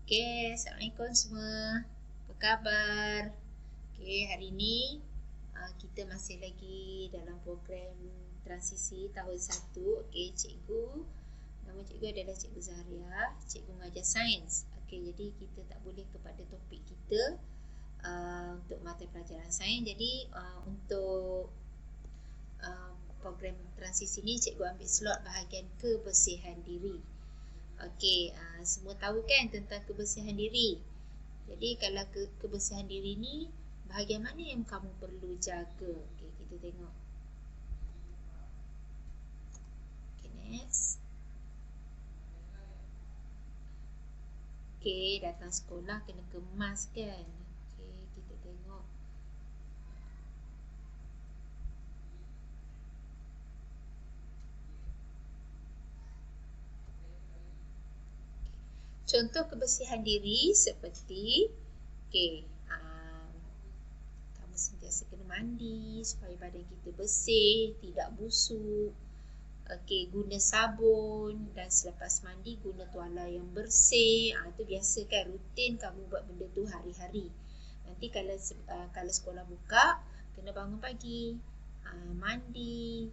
Okay, Assalamualaikum semua. Apa khabar? Okay, hari ni kita masih lagi dalam program transisi tahun 1. Okay, cikgu, nama cikgu adalah Cikgu Zahria, cikgu mengajar sains. Okay, jadi kita tak boleh kepada topik kita untuk mata pelajaran sains. Jadi untuk program transisi ni cikgu ambil slot bahagian kebersihan diri. Okey, semua tahu kan tentang kebersihan diri. Jadi kalau kebersihan diri ni, bahagian mana yang kamu perlu jaga? Okey, kita tengok. Okey, next. Okey, datang sekolah kena kemas kan? Okey, kita tengok. Contoh kebersihan diri seperti kamu sentiasa kena mandi supaya badan kita bersih, tidak busuk. Okey, guna sabun dan selepas mandi guna tuala yang bersih. Itu biasa kan, rutin kamu buat benda tu hari-hari. Nanti kalau sekolah buka, kena bangun pagi, mandi,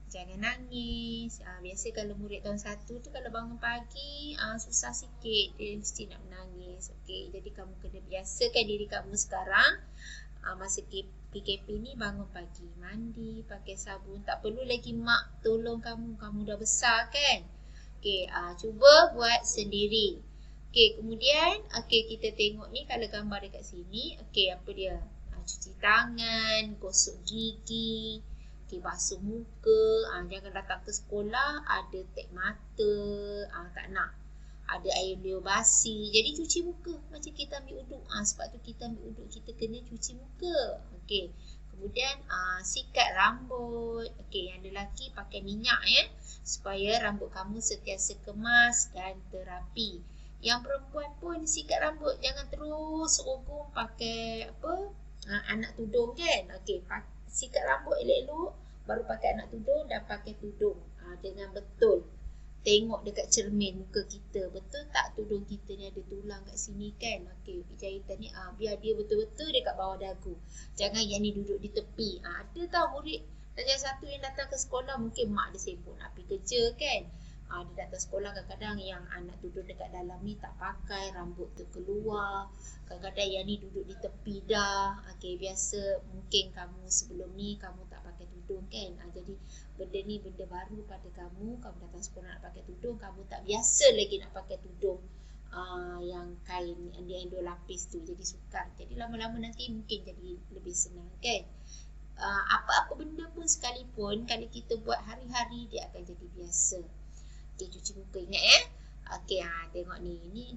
jangan nangis. Biasa kalau murid tahun 1 tu kalau bangun pagi susah sikit, dia mesti nak menangis. Okey, jadi kamu kena biasakan diri kamu sekarang masa PKP ni bangun pagi, mandi, pakai sabun. Tak perlu lagi mak tolong kamu dah besar kan. Okey, cuba buat sendiri. Okey, kemudian kita tengok ni kalau gambar dekat sini. Okey, apa dia? Cuci tangan, gosok gigi, basuh muka. Jangan datang ke sekolah ada tek mata, tak nak. Ada air liur basi. Jadi cuci muka macam kita ambil uduk. Sebab tu kita ambil uduk, kita kena cuci muka. Okey. Kemudian sikat rambut. Okey, yang lelaki pakai minyak ya, supaya rambut kamu sentiasa kemas dan terapi. Yang perempuan pun sikat rambut, jangan terus rogong pakai anak tudung kan. Okey, sikat rambut elok-elok, baru pakai anak tudung dan pakai tudung dengan betul. Tengok dekat cermin muka kita, betul tak tudung kita ni ada tulang kat sini kan. Okey, jahitan ni biar dia betul-betul dekat bawah dagu. Jangan yang ni duduk di tepi. Ada tau murid darjah 1 yang datang ke sekolah, mungkin mak dia sibuk nak pergi kerja kan. Dia datang sekolah kadang-kadang yang anak duduk dekat dalam ni tak pakai, rambut tu keluar. Kadang-kadang yang ni duduk di tepi dah. Okey, biasa mungkin kamu sebelum ni kamu tak pakai tudung kan. Jadi benda ni benda baru pada kamu datang sekolah nak pakai tudung, kamu tak biasa lagi nak pakai tudung yang kain yang 2 lapis tu, jadi sukar. Jadi lama-lama nanti mungkin jadi lebih senang kan. Apa-apa benda pun sekalipun kalau kita buat hari-hari dia akan jadi biasa. Okey, cuci muka ingat ya. Okey, tengok ni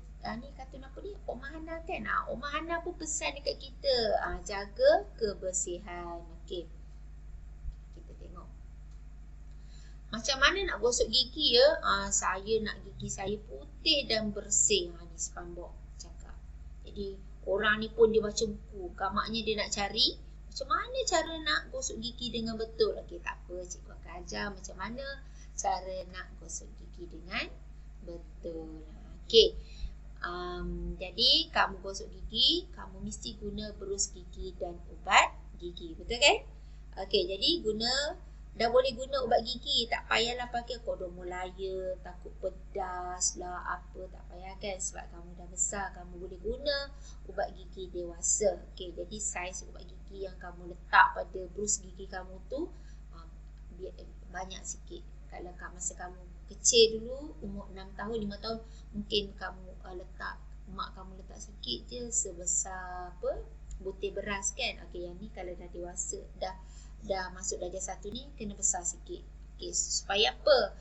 kartun apa ni? Omah Hana kan. Omah Hana pun pesan dekat kita, jaga kebersihan. Okey, kita tengok macam mana nak gosok gigi ya. Saya nak gigi saya putih dan bersih. Ni SpongeBob cakap. Jadi orang ni pun dia baca buku, gamaknya dia nak cari macam mana cara nak gosok gigi dengan betul. Okey, tak apa, cikgu akan ajar macam mana cara nak gosok gigi dengan betul. Okey, jadi kamu gosok gigi, kamu mesti guna berus gigi dan ubat gigi, betul kan? Okey, jadi dah boleh guna ubat gigi, tak payahlah pakai kodong Melaya, takut pedas lah apa, tak payah kan, sebab kamu dah besar, kamu boleh guna ubat gigi dewasa. Okey, jadi saiz ubat gigi yang kamu letak pada berus gigi kamu tu banyak sikit. Kalau masa kamu kecil dulu, umur 6 tahun, 5 tahun, mungkin kamu mak kamu letak sikit je sebesar butir beras kan. Okey, yang ni kalau dah dewasa, dah masuk darjah 1 ni kena besar sikit. Okey, supaya apa?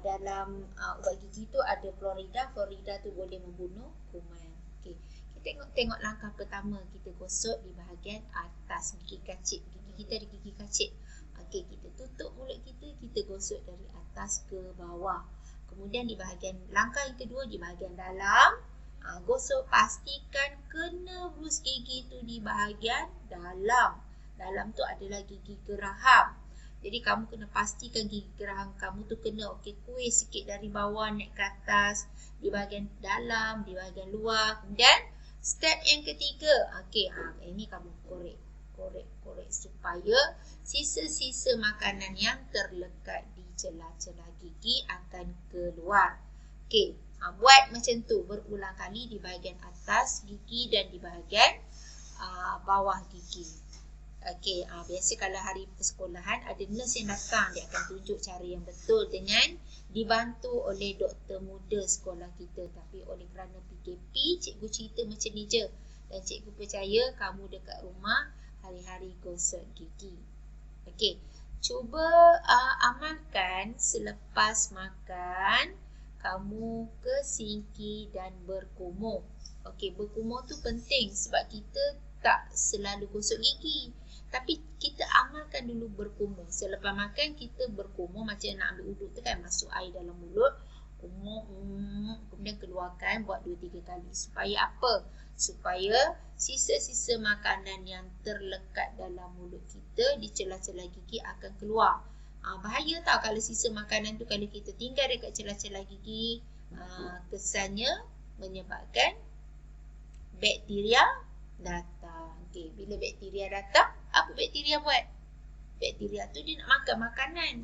Dalam ubat gigi tu ada fluorida. Fluorida tu boleh membunuh kuman. Okey, kita tengok langkah pertama, kita gosok di bahagian atas gigi kacip. Gigi kita ada gigi kacip. Okey, kita tutup mulut kita gosok dari atas ke bawah. Kemudian di bahagian langkah yang kedua, di bahagian dalam, gosok, pastikan kena berus gigi tu di bahagian dalam. Dalam tu adalah gigi geraham. Jadi kamu kena pastikan gigi geraham kamu tu kena kuih sikit dari bawah naik ke atas, di bahagian dalam, di bahagian luar. Dan step yang ketiga, ini kamu korek supaya sisa-sisa makanan yang terlekat di celah-celah gigi akan keluar. Buat macam tu berulang kali di bahagian atas gigi dan di bahagian bawah gigi. Biasa kalau hari persekolahan ada nurse yang datang, dia akan tunjuk cara yang betul dengan dibantu oleh doktor muda sekolah kita. Tapi oleh kerana PKP, cikgu cerita macam ni je. Dan cikgu percaya kamu dekat rumah hari-hari gosok gigi. Cuba amalkan selepas makan, kamu ke sinki dan berkumur. Berkumur tu penting sebab kita tak selalu gosok gigi. Tapi kita amalkan dulu berkumur. Selepas makan kita berkumur macam nak ambil uduk tu kan, masuk air dalam mulut, kemudian keluarkan buat 2-3 kali. Supaya apa? Supaya sisa-sisa makanan yang terlekat dalam mulut kita di celah-celah gigi akan keluar. Bahaya tau kalau sisa makanan tu kalau kita tinggal dekat celah-celah gigi, kesannya menyebabkan bakteria datang. Bila bakteria datang, apa bakteria buat? Bakteria tu dia nak makan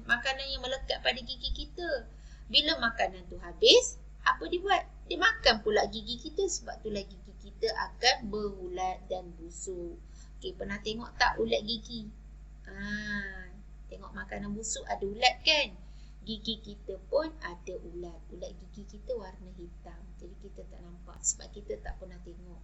makanan yang melekat pada gigi kita. Bila makanan tu habis, apa dia buat? Dia makan pula gigi kita, sebab itulah gigi kita akan berulat dan busuk. Pernah tengok tak ulat gigi? Tengok makanan busuk ada ulat kan? Gigi kita pun ada ulat. Ulat gigi kita warna hitam. Jadi kita tak nampak sebab kita tak pernah tengok.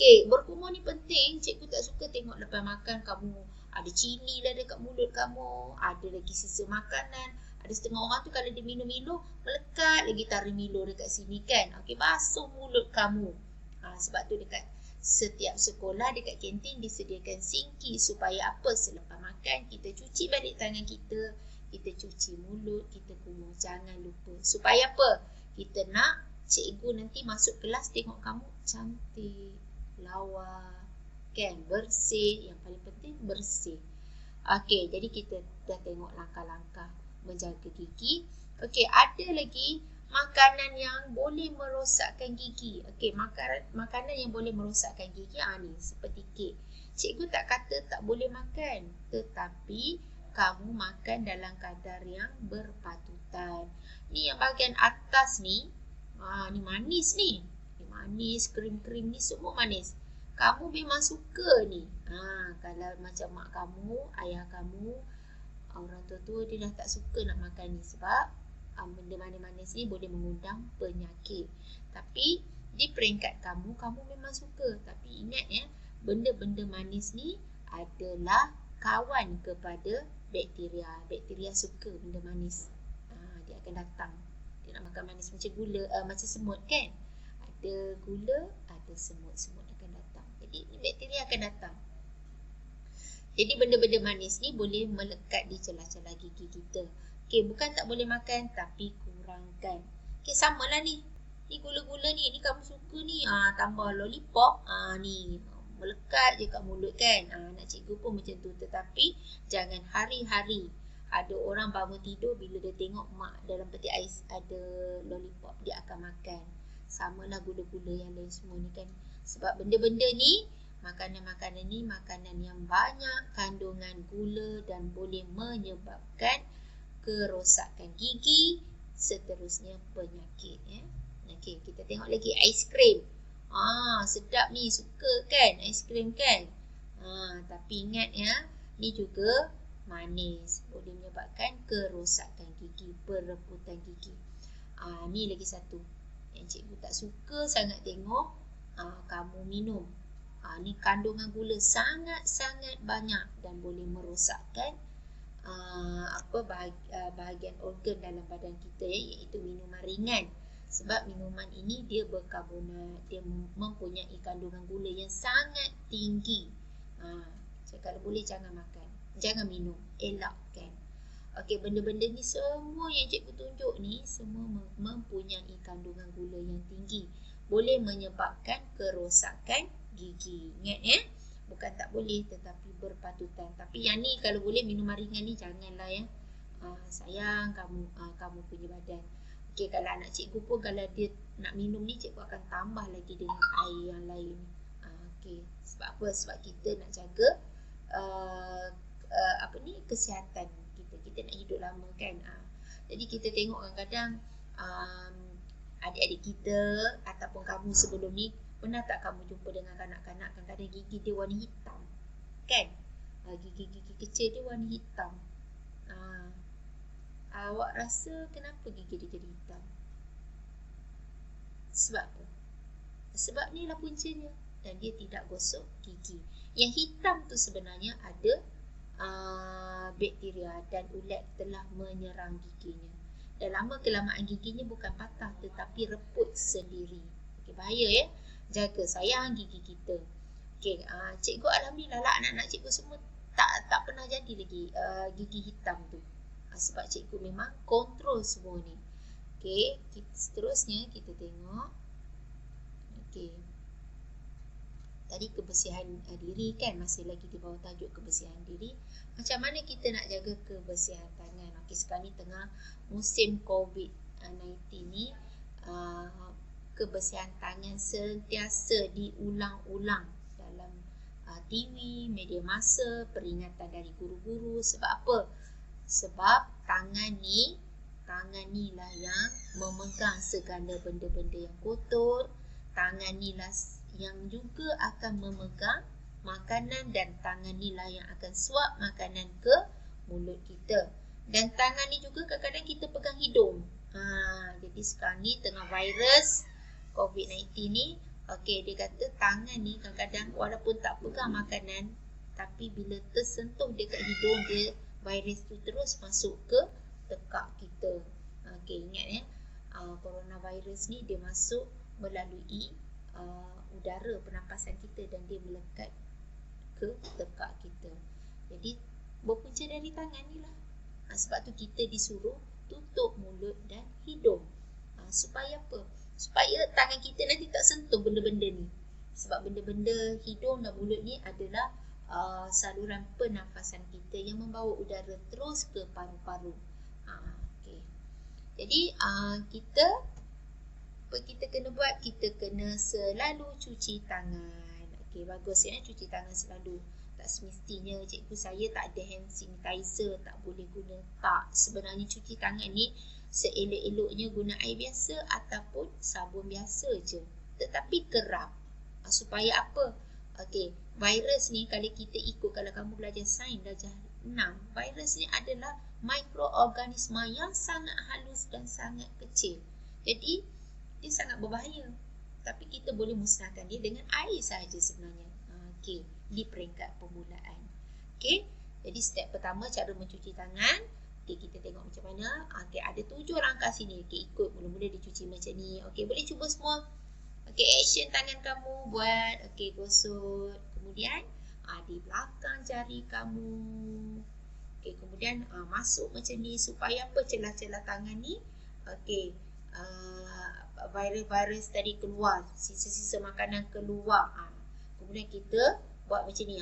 Berkumur ni penting. Cikgu tak suka tengok lepas makan kamu ada cili lah dekat mulut kamu, ada lagi sisa makanan. Ada setengah orang tu kalau dia minum-minum, melekat lagi taruh Milo dekat sini kan. Basuh mulut kamu. Sebab tu dekat setiap sekolah, dekat kantin disediakan sinki. Supaya apa? Selepas makan kita cuci balik tangan kita, kita cuci mulut, kita kumur. Jangan lupa. Supaya apa? Kita nak cikgu nanti masuk kelas tengok kamu cantik, lawa, kan, bersih. Yang paling penting bersih. Jadi kita dah tengok langkah-langkah menjaga gigi. Ada lagi makanan yang boleh merosakkan gigi. Makanan yang boleh merosakkan gigi ni seperti kek. Cikgu tak kata tak boleh makan, tetapi kamu makan dalam kadar yang berpatutan. Ni yang bahagian atas ni, ni manis ni. Manis, krim-krim ni semua manis. Kamu memang suka ni. Kalau macam mak kamu, ayah kamu, orang tua-tua dia dah tak suka nak makan ni sebab benda manis-manis ni boleh mengundang penyakit. Tapi di peringkat kamu memang suka. Tapi ingat ya, benda-benda manis ni adalah kawan kepada bakteria. Bakteria suka benda manis. Dia akan datang. Dia nak makan manis macam gula, macam semut kan. Ada gula, ada semut-semut akan datang. Jadi bakteria akan datang. Jadi benda-benda manis ni boleh melekat di celah-celah gigi kita. Bukan tak boleh makan, tapi kurangkan. Samalah ni. Ni gula-gula ni kamu suka ni. Tambah lollipop. Ni melekat je kat mulut kan. Nak cikgu pun macam tu. Tetapi jangan hari-hari. Ada orang bangun tidur bila dia tengok mak dalam peti ais ada lollipop, dia akan makan. Samalah gula-gula yang lain semua ni kan. Sebab benda-benda ni, makanan-makanan ni makanan yang banyak kandungan gula dan boleh menyebabkan kerosakan gigi, seterusnya penyakit. Kita tengok lagi aiskrim. Sedap ni, suka kan aiskrim kan. Tapi ingat ya, ni juga manis, boleh menyebabkan kerosakan gigi, perebutan gigi. Ni lagi satu yang cikgu tak suka sangat tengok kamu minum. Ni kandungan gula sangat-sangat banyak dan boleh merosakkan bahagian organ dalam badan kita iaitu minuman ringan. Sebab minuman ini dia berkarbonat, dia mempunyai kandungan gula yang sangat tinggi. So, kalau boleh jangan makan, jangan minum, elakkan. Benda-benda ni semua yang cikgu tunjuk ni semua mempunyai kandungan gula yang tinggi, boleh menyebabkan kerosakan gigi. Ingat ya, Bukan tak boleh, tetapi berpatutan. Tapi yang ni kalau boleh minuman ringan ni janganlah ya. Sayang kamu punya badan. Okey, kalau anak cikgu pun kalau dia nak minum ni, cikgu akan tambah lagi dengan air yang lain. Okey, sebab apa? Sebab kita nak jaga kesihatan kita. Kita nak hidup lama kan. Jadi kita tengok kadang-kadang adik-adik kita ataupun kamu sebelum ni, pernah tak kamu jumpa dengan kanak-kanak kadang-kadang gigi dia warna hitam kan? Gigi-gigi kecil dia warna hitam. Awak rasa kenapa gigi dia jadi hitam? Sebab apa? Sebab ni lah puncanya, dan dia tidak gosok gigi. Yang hitam tu sebenarnya ada bakteria dan ulat telah menyerang giginya. Dan lama kelamaan giginya bukan patah tetapi reput sendiri. Okey, bahaya ya. Jaga sayang gigi kita. Okey, cikgu alhamdulillah lah anak-anak cikgu semua tak pernah jadi lagi gigi hitam tu. Sebab cikgu memang kontrol semua ni. Okey, seterusnya kita tengok. Okey. Tadi kebersihan diri kan, masih lagi di bawah tajuk kebersihan diri. Macam mana kita nak jaga kebersihan tangan? Okey, sekarang ni tengah musim COVID-19 ni, kebersihan tangan sentiasa diulang-ulang dalam TV, media masa, peringatan dari guru-guru. Sebab apa? Sebab tangan ni lah yang memegang segala benda-benda yang kotor. Tangan ni lah yang juga akan memegang makanan, dan tangan ni lah yang akan suap makanan ke mulut kita. Dan tangan ni juga kadang-kadang kita pegang hidung. Jadi sekarang ni tengah virus COVID-19 ni, okey, dia kata tangan ni kadang-kadang walaupun tak pegang makanan, tapi bila tersentuh dekat hidung dia, virus tu terus masuk ke tekak kita. Okey, ingat ya, coronavirus ni dia masuk melalui udara pernafasan kita dan dia melekat ke tekak kita. Jadi berpunca dari tangan ni lah. Sebab tu kita disuruh tutup mulut dan hidung. Supaya apa? Supaya tangan kita nanti tak sentuh benda-benda ni. Sebab benda-benda hidung dan mulut ni adalah saluran pernafasan kita yang membawa udara terus ke paru-paru. Okay. Jadi kita kena buat, kita kena selalu cuci tangan. Okey, bagus ya, cuci tangan selalu. Tak semestinya cikgu saya tak ada hand sanitizer, tak boleh guna. Tak, sebenarnya cuci tangan ni seelok-eloknya guna air biasa ataupun sabun biasa je. Tetapi kerap. Supaya apa? Okey, virus ni kalau kita ikut, kalau kamu belajar sains darjah 6, virus ni adalah mikroorganisma yang sangat halus dan sangat kecil. Jadi dia sangat berbahaya. Tapi kita boleh musnahkan dia dengan air sahaja sebenarnya. Okey, di peringkat permulaan. Okey, jadi step pertama cara mencuci tangan. Okey, kita tengok macam mana. Okey, ada 7 langkah sini. Okey, ikut mula-mula dicuci macam ni. Okey, boleh cuba semua. Okey, action tangan kamu buat. Okey, gosok. Kemudian di belakang jari kamu. Okey, kemudian masuk macam ni supaya apa? Celah-celah tangan ni. Okey, virus tadi keluar, sisa-sisa makanan keluar. Kemudian kita buat macam ni.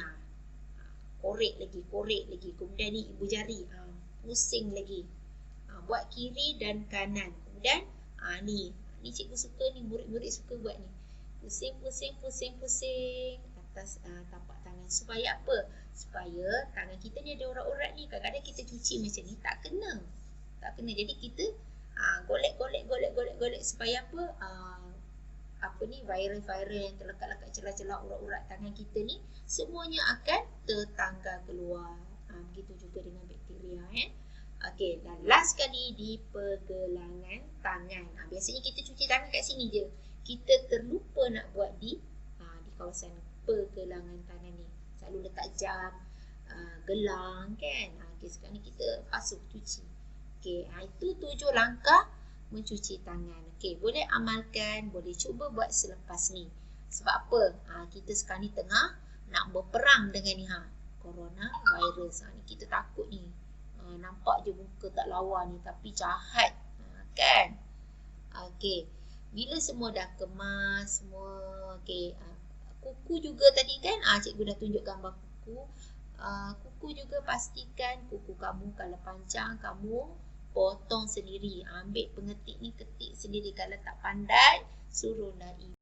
Korek lagi. Kemudian ni ibu jari. Pusing lagi. Buat kiri dan kanan. Kemudian ni cikgu suka ni, murid-murid suka buat ni. Pusing atas tapak tangan. Supaya apa? Supaya tangan kita ni ada urat-urat ni. Kadang-kadang kita cuci macam ni tak kena. Jadi kita golek supaya apa? Virus-virus yang terlekat-lekat celah-celah urat-urat tangan kita ni semuanya akan tertanggal keluar. Begitu juga dengan bakteria Okey, dan last sekali di pergelangan tangan. Biasanya kita cuci tangan kat sini je. Kita terlupa nak buat di kawasan pergelangan tangan ni. Selalu letak jam, gelang kan. Okey, sekarang ni kita basuh, cuci. Okey, itu 7 langkah mencuci tangan. Okey, boleh amalkan, boleh cuba buat selepas ni. Sebab apa? Kita sekarang ni tengah nak berperang dengan ni coronavirus. Ni kita takut ni. Nampak je muka tak lawa ni, tapi jahat. Kan? Okey, bila semua dah kemas semua, okey, Kuku juga tadi kan, cikgu dah tunjuk gambar kuku. Kuku juga pastikan kuku kamu kalau panjang, kamu potong sendiri. Ambil pengetik ni, ketik sendiri. Kalau tak pandai, suruhlah ibu.